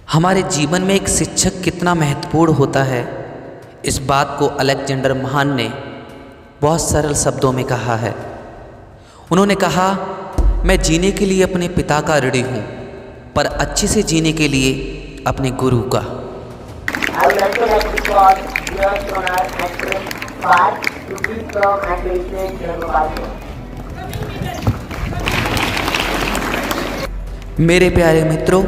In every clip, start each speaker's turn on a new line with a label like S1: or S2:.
S1: हमारे जीवन में एक शिक्षक कितना महत्वपूर्ण होता है, इस बात को अलेक्जेंडर महान ने बहुत सरल शब्दों में कहा है। उन्होंने कहा, मैं जीने के लिए अपने पिता का ऋणी हूँ, पर अच्छे से जीने के लिए अपने गुरु का। मेरे प्यारे मित्रों,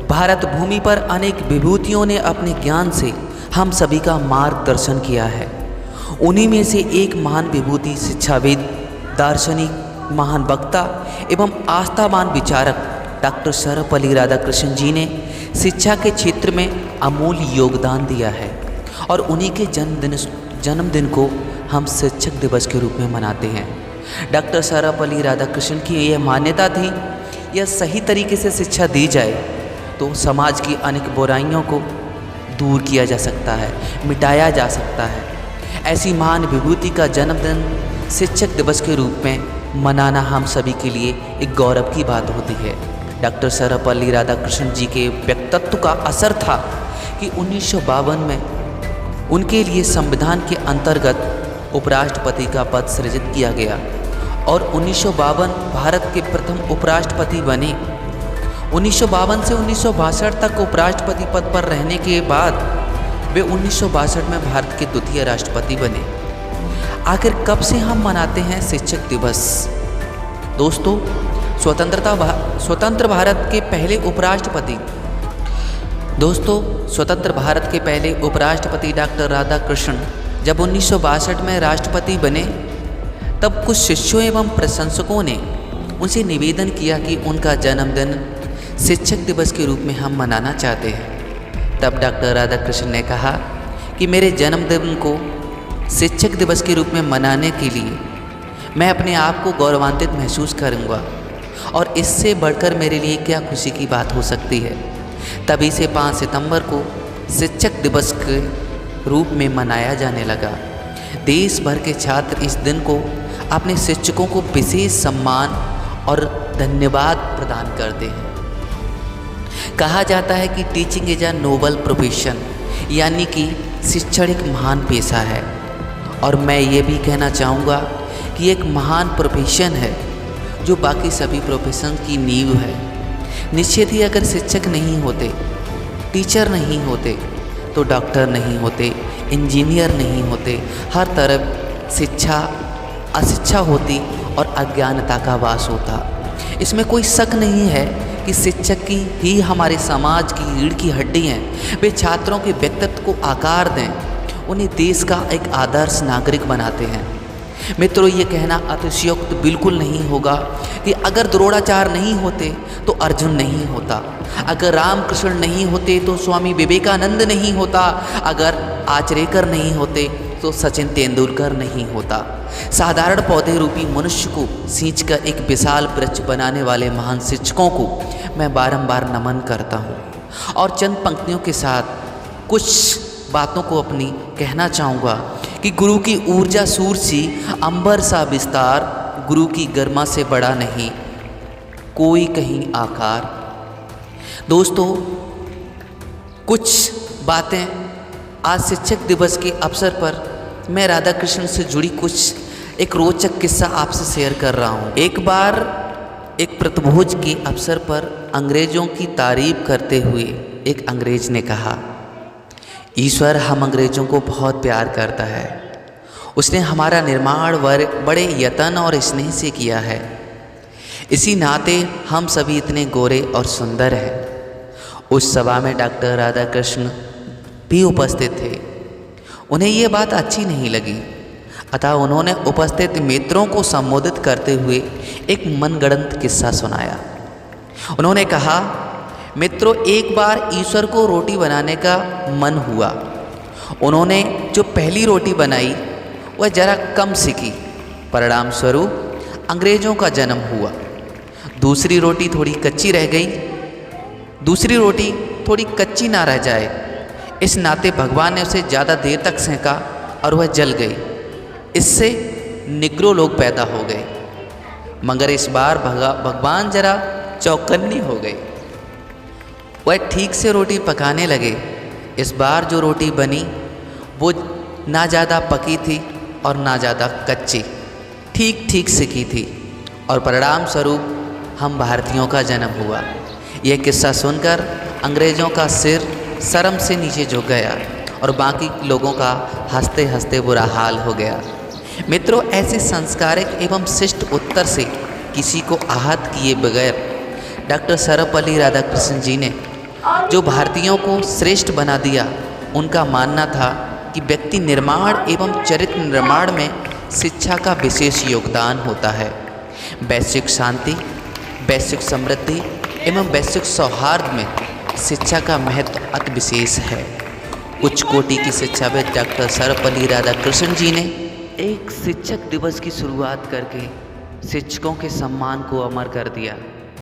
S1: भारत भूमि पर अनेक विभूतियों ने अपने ज्ञान से हम सभी का मार्गदर्शन किया है। उन्हीं में से एक महान विभूति, शिक्षाविद, दार्शनिक, महान वक्ता एवं आस्थावान विचारक डॉक्टर सर्वपल्ली राधाकृष्णन जी ने शिक्षा के क्षेत्र में अमूल्य योगदान दिया है और उन्हीं के जन्मदिन को हम शिक्षक दिवस के रूप में मनाते हैं। डॉक्टर सर्वपल्ली राधाकृष्णन की यह मान्यता थी, यह सही तरीके से शिक्षा दी जाए तो समाज की अनेक बुराइयों को दूर किया जा सकता है, मिटाया जा सकता है। ऐसी महान विभूति का जन्मदिन शिक्षक दिवस के रूप में मनाना हम सभी के लिए एक गौरव की बात होती है। डॉक्टर सर्वपल्ली राधाकृष्णन जी के व्यक्तित्व का असर था कि 1952 में उनके लिए संविधान के अंतर्गत उपराष्ट्रपति का पद सृजित किया गया और 1952 भारत के प्रथम उपराष्ट्रपति बने। 1952 से 1962 तक उपराष्ट्रपति पद पर रहने के बाद वे 1962 में भारत के द्वितीय राष्ट्रपति बने। आखिर कब से हम मनाते हैं शिक्षक दिवस? दोस्तों, स्वतंत्र भारत के पहले उपराष्ट्रपति डॉक्टर राधाकृष्णन जब 1962 में राष्ट्रपति बने, तब कुछ शिष्यों एवं प्रशंसकों ने उनसे निवेदन किया कि उनका जन्मदिन शिक्षक दिवस के रूप में हम मनाना चाहते हैं। तब डॉक्टर राधाकृष्णन ने कहा कि मेरे जन्मदिन को शिक्षक दिवस के रूप में मनाने के लिए मैं अपने आप को गौरवान्वित महसूस करूंगा और इससे बढ़कर मेरे लिए क्या खुशी की बात हो सकती है। तभी से 5 सितंबर को शिक्षक दिवस के रूप में मनाया जाने लगा। देश भर के छात्र इस दिन को अपने शिक्षकों को विशेष सम्मान और धन्यवाद प्रदान करते हैं। कहा जाता है कि teaching is a noble profession, यानी कि शिक्षण एक महान पेशा है। और मैं ये भी कहना चाहूँगा कि एक महान प्रोफेशन है जो बाकी सभी प्रोफेशन की नींव है। निश्चित ही अगर शिक्षक नहीं होते, टीचर नहीं होते, तो डॉक्टर नहीं होते, इंजीनियर नहीं होते, हर तरफ शिक्षा अशिक्षा होती और अज्ञानता का वास होता। इसमें कोई शक नहीं है कि शिक्षक की ही हमारे समाज की रीढ़ की हड्डी हैं। वे छात्रों के व्यक्तित्व को आकार दें, उन्हें देश का एक आदर्श नागरिक बनाते हैं। मित्रों, ये कहना अतिशयोक्त बिल्कुल नहीं होगा कि अगर द्रोणाचार्य नहीं होते तो अर्जुन नहीं होता, अगर रामकृष्ण नहीं होते तो स्वामी विवेकानंद नहीं होता, अगर आचरेकर नहीं होते तो सचिन तेंदुलकर नहीं होता। साधारण पौधे रूपी मनुष्य को सींचकर एक विशाल वृक्ष बनाने वाले महान शिक्षकों को मैं बारंबार नमन करता हूँ और चंद पंक्तियों के साथ कुछ बातों को अपनी कहना चाहूँगा कि गुरु की ऊर्जा सूर्य सी, अंबर सा विस्तार, गुरु की गरिमा से बड़ा नहीं कोई कहीं आकार। दोस्तों, कुछ बातें आज शिक्षक दिवस के अवसर पर मैं राधाकृष्णन से जुड़ी कुछ एक रोचक किस्सा आपसे शेयर कर रहा हूँ। एक बार एक प्रतिभोज के अवसर पर अंग्रेज़ों की तारीफ करते हुए एक अंग्रेज ने कहा, ईश्वर हम अंग्रेज़ों को बहुत प्यार करता है। उसने हमारा निर्माण बड़े यत्न और स्नेह से किया है। इसी नाते हम सभी इतने गोरे और सुंदर हैं। उस सभा में डॉक्टर राधाकृष्ण भी उपस्थित थे। उन्हें ये बात अच्छी नहीं लगी, अतः उन्होंने उपस्थित मित्रों को संबोधित करते हुए एक मनगढ़ंत किस्सा सुनाया। उन्होंने कहा, मित्रों, एक बार ईश्वर को रोटी बनाने का मन हुआ। उन्होंने जो पहली रोटी बनाई वह जरा कम सिकी, परिणाम स्वरूप अंग्रेज़ों का जन्म हुआ। दूसरी रोटी थोड़ी कच्ची रह गई। दूसरी रोटी थोड़ी कच्ची ना रह जाए, इस नाते भगवान ने उसे ज़्यादा देर तक सेंका और वह जल गई। इससे निग्रो लोग पैदा हो गए। मगर इस बार भगवान जरा चौकन्नी हो गए। वह ठीक से रोटी पकाने लगे। इस बार जो रोटी बनी वो ना ज़्यादा पकी थी और ना ज़्यादा कच्ची, ठीक ठीक सिकी थी, और परिणाम स्वरूप हम भारतीयों का जन्म हुआ। यह किस्सा सुनकर अंग्रेज़ों का सिर शर्म से नीचे झुक गया और बाकी लोगों का हंसते हंसते बुरा हाल हो गया। मित्रों, ऐसे संस्कारिक एवं शिष्ट उत्तर से किसी को आहत किए बगैर डॉक्टर सर्वपल्ली राधाकृष्णन जी ने जो भारतीयों को श्रेष्ठ बना दिया, उनका मानना था कि व्यक्ति निर्माण एवं चरित्र निर्माण में शिक्षा का विशेष योगदान होता है। वैश्विक शांति, वैश्विक समृद्धि एवं वैश्विक सौहार्द में शिक्षा का महत्व अति विशेष है। उच्च कोटि की शिक्षाविद डॉक्टर सर्वपल्ली राधाकृष्णन जी ने एक शिक्षक दिवस की शुरुआत करके शिक्षकों के सम्मान को अमर कर दिया।